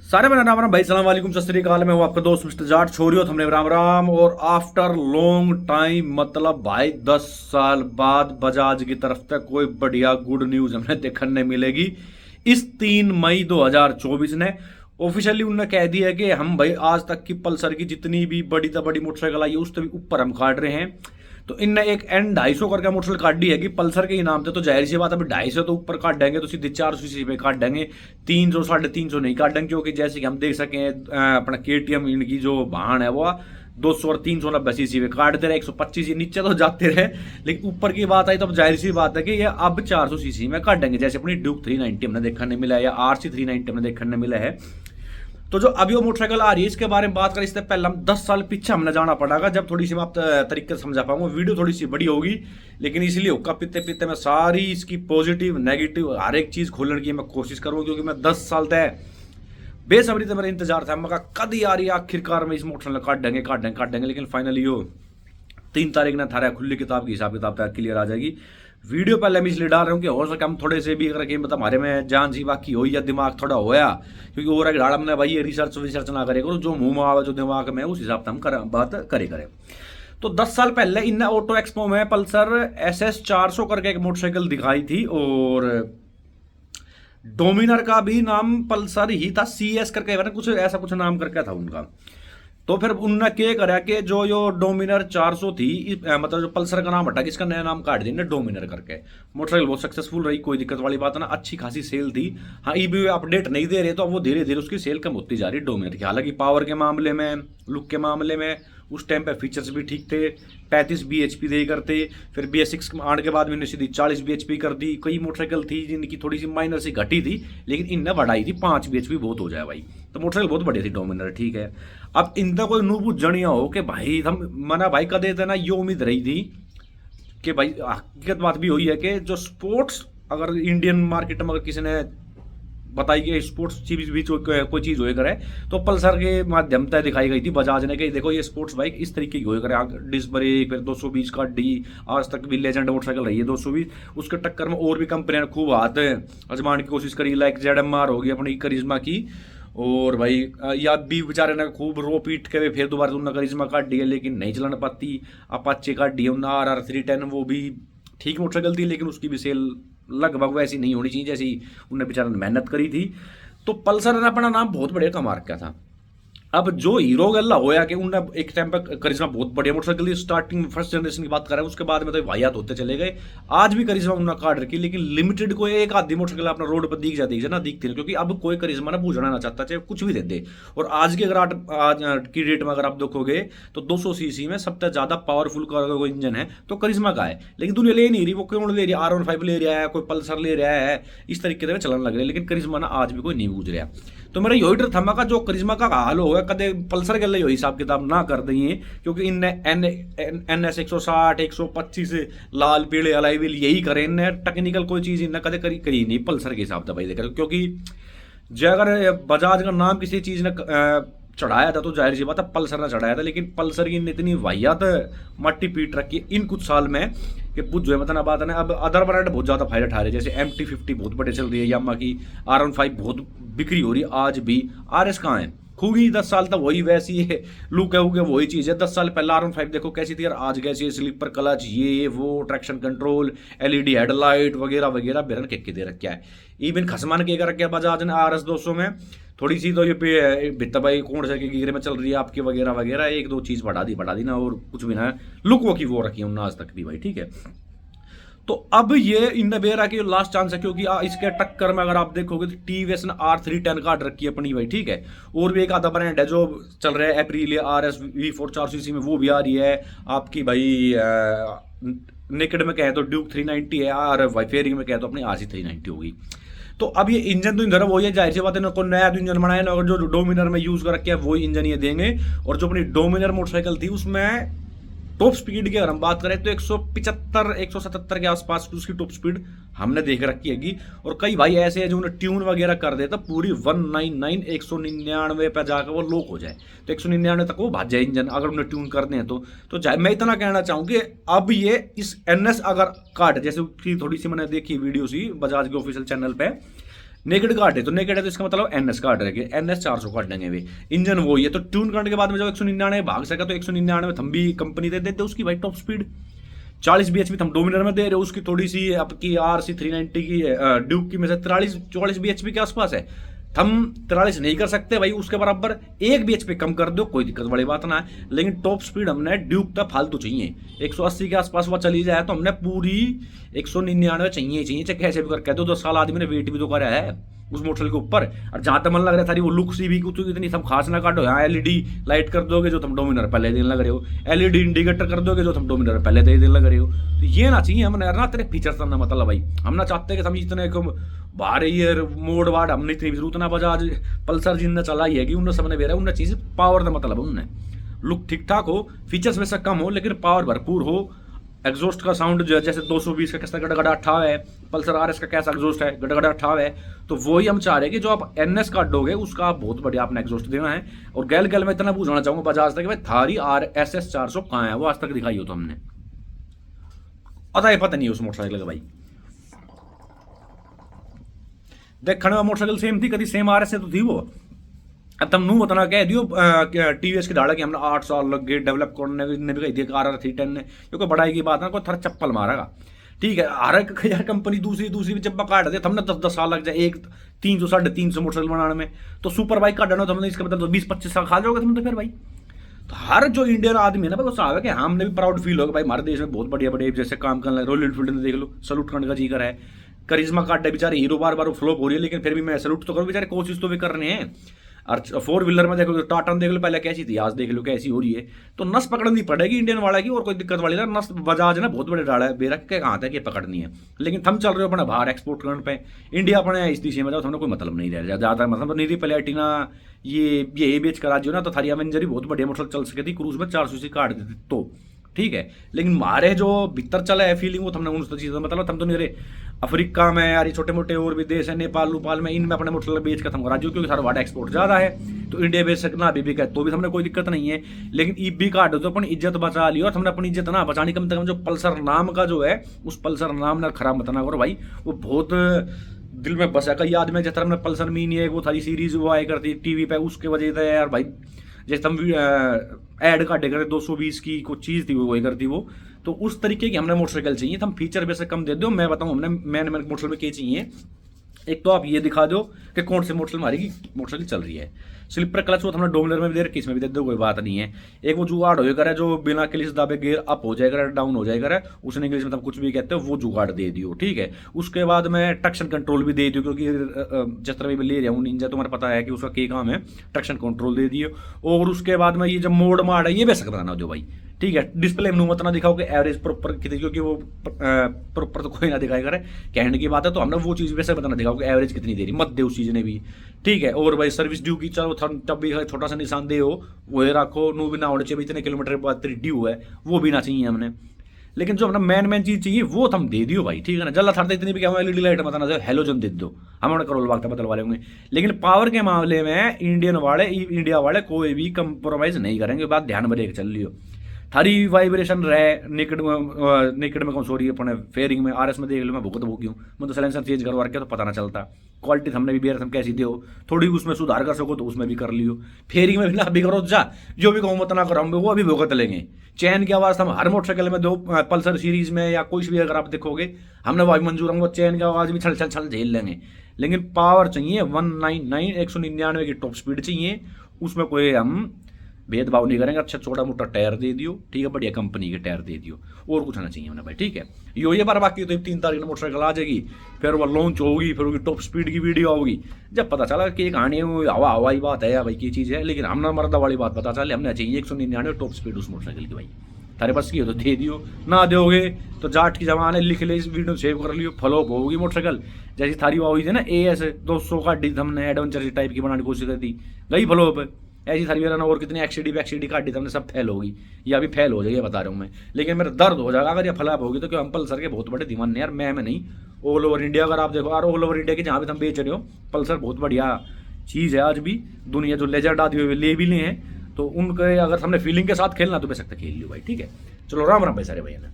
सारे मेरा नाम राम भाई, सलाम वालेकुम, सत श्री अकाल। मैं हूँ आपका दोस्त मिस्टर जाट छोरियो, हमने राम राम। और आफ्टर लॉन्ग टाइम, मतलब भाई 10 साल बाद बजाज की तरफ से कोई बढ़िया गुड न्यूज हमें देखने मिलेगी। इस 3 मई 2024 ने ऑफिशियली उन्होंने कह दिया कि हम भाई आज तक की पल्सर की जितनी भी बड़ी से बड़ी मोटरसाइकिल आई है उससे भी ऊपर हम काट रहे हैं। तो इनने एक N 250 करके मोटरसाइकिल काट दी है कि पल्सर के इनाम थे, तो जाहिर सी बात अभी 250 तो ऊपर काट देंगे, तो सीधे 400 पे काट देंगे। 300 350 नहीं काट देंगे, क्योंकि जैसे कि हम देख सकें अपना KTM इनकी जो वाहन है वो 200 और 390 पे काटते रहे, 125 नीचे तो जाते रहे। लेकिन ऊपर की बात आई तो अब जाहिर सी बात है कि ये अब 400 में काट देंगे, जैसे अपनी ड्यूक 390 हमने देखने मिला है या RC 390 हमने देखने मिला है। तो जो अभी वो मोटरसाइकिल आ रही है इसके बारे में बात करें, इससे पहले हम 10 साल पीछे हमने जाना पड़ेगा, जब थोड़ी सी मैं आप तरीके से समझा पाऊंगा। वीडियो थोड़ी सी बड़ी होगी, लेकिन इसलिए हुक्का पीते पीते मैं सारी इसकी पॉजिटिव नेगेटिव हर एक चीज खोलने की मैं कोशिश करूंगा, क्योंकि मैं 10 साल तक बेसब्री से मेरा इंतजार था। मैं कहा कद आ रही है आखिरकार में इस मोटरसाइकिल काट देंगे। लेकिन फाइनली यो 3 तारीख ने थारा खुली किताब की हिसाब किताब तक क्लियर आ जाएगी। वीडियो पहले मैं इसलिए डाल रहा हूँ कि हो सके हम थोड़े से भी अगर मतलब हमारे में जान सी बाकी हो या दिमाग थोड़ा होया, क्योंकि और एक डाल हमने भाई ये रिसर्च ना करे करो, जो मुंह में आवे जो दिमाग में उस हिसाब से हम बात करे। तो 10 साल पहले इन ऑटो एक्सपो में पल्सर SS 400 करके एक मोटरसाइकिल दिखाई थी, और डोमिनर का भी नाम पल्सर ही था, CS करके कुछ ऐसा कुछ नाम करके था उनका। तो फिर उनने क्या करा कि जो यो डोमिनर 400 थी, मतलब जो पल्सर का नाम हटा के इसका नया नाम काट दिया डोमिनर करके। मोटरसाइकिल बहुत सक्सेसफुल रही, कोई दिक्कत वाली बात ना, अच्छी खासी सेल थी। हाँ, EBO अपडेट नहीं दे रहे, तो अब वो धीरे धीरे उसकी सेल कम होती जा रही है डोमिनर की। हालांकि पावर के मामले में, लुक के मामले में उस टाइम पे फीचर्स भी ठीक थे। 35 bhp दे करते, फिर BS6 आने के बाद मैंने सीधी 40 bhp कर दी। कई मोटरसाइकिल थी जिनकी थोड़ी सी माइनर सी घटी थी, लेकिन इनने बढ़ाई थी 5 bhp बहुत हो जाए भाई। तो मोटरसाइकिल बहुत बढ़िया थी डोमिनर, ठीक है। अब इनका कोई नू जनिया हो कि भाई हम मना भाई का देते ना, ये उम्मीद रही थी कि भाई हकीकत बात भी हुई है कि जो स्पोर्ट्स अगर इंडियन मार्केट में अगर किसी ने बताई कि स्पोर्ट्स चीज भी कोई चीज होए करे, तो पल्सर के माध्यम से दिखाई गई थी बजाज ने कि देखो ये स्पोर्ट्स बाइक इस तरीके की होए करे। डिस्क ब्रेक, फिर 220 का D, आज तक भी लेजेंड मोटरसाइकिल रही है 220। उसके टक्कर में और भी कंपनियां खूब हाथ आजमाने की कोशिश करी, लाइक ZMR होगी अपनी करिश्मा की। और भाई या भी बेचारे ने खूब रो पीट के फिर दोबारा उन्होंने करिश्मा काट दी है, लेकिन नहीं चलन पाती। अपाचे काट दी उन्होंने RR 310, वो भी ठीक मोटरसाइकिल थी, लेकिन उसकी भी सेल लगभग वैसी नहीं होनी चाहिए जैसी उन्होंने बेचारा ने मेहनत करी थी। तो पल्सर ने अपना नाम बहुत बढ़िया कमा रखा था। अब जो हीरो गल्ला होया कि उन्होंने एक टाइम पर करिश्मा बहुत बढ़िया मोटरसाइकिल स्टार्टिंग में फर्स्ट जनरेशन की बात कर रहे हैं, उसके बाद में तो वाहियात होते चले गए। आज भी करिश्मा उन्होंने काट रखी, लेकिन लिमिटेड को एक आधी मोटरसाइकिल अपना रोड पर दिख जाती है ना, दिखती है, क्योंकि अब कोई करिश्मा ना पूछना ना चाहता, चाहे कुछ भी दे दे। और आज की अगर आज की डेट में अगर आप देखोगे तो 200 cc में सबसे ज्यादा पावरफुल कोई इंजन है तो करिश्मा का है। लेकिन दुनिया ले नहीं रही, वो क्यों ले रही है? R15 ले रहा है, कोई पल्सर ले रहा है, इस तरीके से चलन लग रहा है, लेकिन करिश्मा ना आज भी कोई नहीं पूछ रहा। तो मेरा यही डर था का जो करिश्मा का हाल होगा कदे पल्सर के लिए हिसाब किताब ना कर देंगे, क्योंकि इनने NS 160 125 लाल पीले अलाई व्हील यही करे, इनने टेक्निकल कोई चीज इनने कदे करी नहीं पल्सर के हिसाब से भाई देखा। क्योंकि जो अगर बजाज का नाम किसी चीज ने चढ़ाया था तो जाहिर सी बात है पल्सर ने चढ़ाया था, लेकिन पल्सर की इतनी वाहियात मट्टी पीट रखी इन कुछ साल में कि पूछ जो है मतलब बात है ना। अब अदर ब्रांड बहुत ज्यादा फायदा उठा रहे, जैसे MT50 बहुत बड़े चल रही है, यामा की R15 बहुत बिक्री हो रही है आज भी। RS कहाँ है? खूबी 10 साल तक वही वैसी है, लुक है वही चीज है। 10 साल पहले R15 देखो कैसी थी, और आज कैसी है। स्लीपर क्लच, ये वो, ट्रैक्शन कंट्रोल, LED हेडलाइट वगैरह वगैरह बेरन के दे रखा है। इवन खसमान के कर रखा बजाज ने RS 200 में थोड़ी सी तो ये पे भित्ता भाई कौन सा के गिरे में चल रही है आपकी वगैरह वगैरह, एक दो चीज बढ़ा दी ना, और कुछ भी ना लुक वो की वो रखी है आज तक भी भाई, ठीक है। तो अब ये इंडोबेरा की लास्ट चांस है, क्योंकि इसके टक्कर में अगर आप देखोगे तो TVS ने R310 काट रखी है अपनी भाई, ठीक है। और भी एक आधा ब्रांड है जो चल रहा है Aprilia RS V4 400cc में, वो भी आ रही है आपकी भाई। नेकेड में कहे तो ड्यूक 390 है, और वाइफेरिंग में कहे तो अपनी RC 390 होगी। तो अब ये इंजन तो इंजन वही है, जाहिर सी बात है, कोई नया तो इंजन बनाया ना, अगर जो डोमिनर में यूज कर रखे है वही इंजन ये देंगे। और जो अपनी डोमिनर मोटरसाइकिल थी उसमें टॉप स्पीड की अगर हम बात करें तो 175 177 के आसपास उसकी टॉप स्पीड हमने देख रखी है। और कई भाई ऐसे हैं जो उन्हें ट्यून वगैरह कर देता पूरी 199 199 पे जाकर वो लॉक हो जाए, तो 199 तक वो भाग जाए इंजन अगर उन्हें ट्यून करते हैं तो मैं इतना कहना चाहूँ कि अब ये इस NS अगर काट, जैसे कि थोड़ी सी मैंने देखी वीडियो सी बजाज के ऑफिशियल चैनल पे, नेकेड काटे तो नेकेड है तो इसका मतलब एनएस काट रहे, एनएस 400 काट देंगे वे, इंजन वो ही है। तो ट्यून करने के बाद में जब 199 भाग सका तो 199 थम भी कंपनी दे देते उसकी भाई टॉप स्पीड। 40 bhp हम डोमिनर में दे रहे हो, उसकी थोड़ी सी आपकी RC 390 की ड्यूक की में से 43-44 bhp के आसपास है, हम 43 नहीं कर सकते भाई, उसके बराबर 1 bhp कम कर दो, कोई दिक्कत बड़ी बात ना है। लेकिन टॉप स्पीड हमने ड्यूक तक फालतू चाहिए, 180 के आसपास वो चली जाए तो हमने पूरी 199 चाहिए, चाहे कैसे भी करके 2 साल आदमी ने वेट भी तो करा है उस मोटरसाइकिल के ऊपर। और जहां तक मन लग रहा था वो लुक सी भी कुछ इतनी तुम खास ना काटो, यहाँ LED लाइट कर दोगे जो तुम डोमिनर पहले दिन लग रहे हो, LED इंडिकेटर कर दोगे जो तुम डोमिनर पहले दिन लग रहे हो। तो ये ना चाहिए हमने यार ना, तेरे फीचर्स ना मतलब भाई हम ना चाहते हैं कि हम इतने बाहर ईयर मोड वार्ड हमने इतनी जरूरत ना, बजाज पल्सर जिनने चला ही है कि उनने सबने बेरा उनने चीज पावर का मतलब उनने लुक ठीक ठाक हो, फीचर्स में से कम हो लेकिन पावर भरपूर हो। एग्जॉस्ट का साउंड जो है जैसे 220 का कैसा गड़गड़ा अट्ठा है, पल्सर RS का कैसा एग्जॉस्ट है गड़गड़ा अट्ठा है, तो वही हम चाह रहे हैं कि जो आप NS का दोगे उसका आप बहुत बढ़िया आपने एग्जॉस्ट देना है। और गैल गैल में इतना पूछना चाहूंगा बजाज तक कि भाई थारी RSS 400 कहाँ है, वो आज तक दिखाई हो तो हमने पता नहीं उस मोटरसाइकिल का भाई। देखने में मोटरसाइकिल सेम थी, कभी सेम RS से तो थी वो। अब तुम नू उतना कह दियो TVS की डाला कि हमने 8 साल लग गए डेवलप करने ने भी कही थी RR 310 ने, क्योंकि बड़ाई की बात ना कोई थर चप्पल मारेगा, ठीक है। हर एक यार कंपनी दूसरी भी जब काट दे हमने 10 साल लग जाए एक 300 350 मोटरसाइकिल बनाने में, तो सुपर बाइक काटना तो हमने इसका मतलब 20-25 साल खा जाओगे तुम तो फिर भाई। तो हर जो इंडियन आदमी है ना भाई वो साहब है कि हमने भी प्राउड फील होगा भाई हमारे देश में बहुत बढ़िया बढ़िया जैसे काम करने लगे। रॉयल एनफील्ड ने देख लो, सलूट करने का जी कर है। करिश्मा काटे बेचारे हीरो बार बार फ्लॉप हो रही है, लेकिन फिर भी मैं सलूट तो करूँ, बेचारे कोशिश तो भी कर रहे हैं। और 4 व्हीलर में देखो तो टाटा देख लो पहले कैसी थी, आज देख लो कैसी हो रही है। तो नस पकड़नी पड़ेगी इंडियन वाला की, और कोई दिक्कत वाली ना नस बजाज ना बहुत बड़े डाला है बेरा के कहाँ तक ये पकड़नी है। लेकिन हम चल रहे हो अपना बाहर एक्सपोर्ट करने पे, इंडिया अपने इस दिशा में जाओ हमने कोई मतलब नहीं रह ज्यादा, मतलब नहीं थी प्लेटिना ये बेच करा जो ना तो थारी एवेंजर ही बहुत बढ़िया मोटरसाइकिल चल सके थी, क्रूज में 400 काट देते तो ठीक है। लेकिन मारे जो भीतर चला है फीलिंग वो हमने उन चीज़ों मतलब हम तो नहीं रहे। अफ्रीका में यार छोटे मोटे और भी देश है, नेपाल में इनमें अपने मोटरसाइकिल बेच कर हम राज्यों क्योंकि सारा वाड़ा एक्सपोर्ट ज़्यादा है, तो इंडिया बेच सकना अभी भी का तो भी हमने कोई दिक्कत नहीं है। लेकिन ईबी काट तो अपनी इज्जत बचा ली, और हमने अपनी इज्जत ना बचानी कम से कम जो पल्सर नाम का जो है उस पल्सर नाम ना खराब मत ना करो भाई, वो बहुत दिल में बसा। कई आदमी जैसे हमने पल्सर मीनी है वो थारी सीरीज वो आया करती टीवी पे, उसके वजह से यार भाई जैसे हम ऐड काटे करते 220 की कुछ चीज़ थी वो करती वो, तो उस तरीके की हमने मोटरसाइकिल चाहिए। तो हम फीचर वैसे कम दे दो, मैं बताऊँ हमने मैंने मोटरसाइकिल में क्या चाहिए। एक तो आप ये दिखा दो कि कौन से मोटरसाइकिल हमारी मोटरसाइकिल चल रही है। स्लीपर क्लच वो हमने डोमिनर में भी दे रखी, इसमें भी दे दो, कोई बात नहीं है। एक वो जुगाड़ हो जाएगा जो बिना क्लिच दाबे गियर अप हो जाएगा डाउन हो जाएगा, उसने इंग्लिश में हम कुछ भी कहते हो वो जुगाड़ दे दियो, ठीक है। उसके बाद में ट्रैक्शन कंट्रोल भी दे दियो, क्योंकि जिस तरह भी ले रहा हूँ निंजा तुम्हारा पता है कि उसका क्या काम है, ट्रैक्शन कंट्रोल दे दियो। और उसके बाद में ये जब मोड मार है ये बेसक बनाना जो भाई, ठीक है। डिस्प्ले में मत ना दिखाओ कि एवरेज प्रॉपर कितनी, क्योंकि वो प्रॉपर तो कोई ना दिखाई करे, कहने की बात है। तो हमने वो चीज़ वैसे बताना दिखाओ कि एवरेज कितनी दे रही मत दे उस चीज़ ने भी, ठीक है। और भाई सर्विस ड्यू की चलो तब भी छोटा सा निशान दे हो वो रखो, नो भी ना होने चाहिए इतने किलोमीटर बाद तेरी ड्यू है वो भी ना चाहिए हमने। लेकिन जो अपना मेन चीज चाहिए वो हम दे दियो भाई, ठीक है ना। जल्ला था इतनी भी क्या LED लाइट बताना चाहिए, हेलोजन दे दो, हम अपने करोल बाग बदल वाले होंगे। लेकिन पावर के मामले में इंडिया वाले कोई भी कंप्रोमाइज नहीं करेंगे, बात ध्यान में लेकर चल लियो। थारी वाइब्रेशन रहे नेकेड में कौन सॉरी अपने फेयरिंग में RS में देख लो, मैं भूख क्यों मैं तो सलेंसर चेंज करवा के तो पता ना चलता। क्वालिटी हमने भी बेर हम कैसी दे हो, थोड़ी उसमें सुधार कर सको तो उसमें भी कर लियो। फेयरिंग में भी ना भी करो जा, जो भी कहूँ मत ना करो, हम वो अभी भुगत लेंगे। चैन की आवाज़ हम हर मोटरसाइकिल में दो, पल्सर सीरीज में या कोई भी अगर आप देखोगे हमने वो मंजूर हमको चैन की आवाज़ भी छल छल छल झेल लेंगे। लेकिन पावर चाहिए 199 की टॉप स्पीड चाहिए, उसमें कोई हम भेदभाव नहीं करेंगे। अच्छा छोटा मोटा टायर दे दियो, ठीक है, बढ़िया कंपनी के टायर दे दियो, और कुछ ना चाहिए उन्हें भाई, ठीक है। ये बार बाकी तो 3 तारीख में मोटरसाइकिल आ जाएगी, फिर वो लॉन्च होगी, फिर उसकी टॉप स्पीड की वीडियो होगी, जब पता चला कि कहानी हवाई बात है या भाई की चीज़ है। लेकिन हमने मर्दा वाली बात पता चले, हमने चाहिए 199 टॉप स्पीड उस मोटरसाइकिल की भाई। तारे पास की हो तो दे दियो, ना दोगे तो जाट की जमाने लिख ले, इस वीडियो सेव कर लियो, फ्लॉप होगी मोटरसाइकिल। जैसी थारी हुई थी ना AS 200 का हमने एडवेंचर टाइप की बनाने की कोशिश करी थी, गई फ्लॉप। ऐसी थारी मेरा ना और कितनी XCD काटी हमने सब फेल होगी, या अभी फेल हो जाएगी बता रहा हूँ मैं। लेकिन मेरा दर्द हो जाएगा अगर ये फ्लॉप होगी तो, क्यों हम पल्सर के बहुत बड़े दीवाने यार, मैं नहीं ऑल ओवर इंडिया। अगर आप देखो यार ऑल ओवर इंडिया के जहाँ भी तुम बेच रहे हो पल्सर बहुत बढ़िया चीज़ है। आज भी दुनिया जो लेजेंड आदमी हुए ले भी ले हैं, तो उनके अगर हमने फीलिंग के साथ खेलना तो बेशक खेल लियो भाई, ठीक है। चलो राम राम भाई सारे भैया।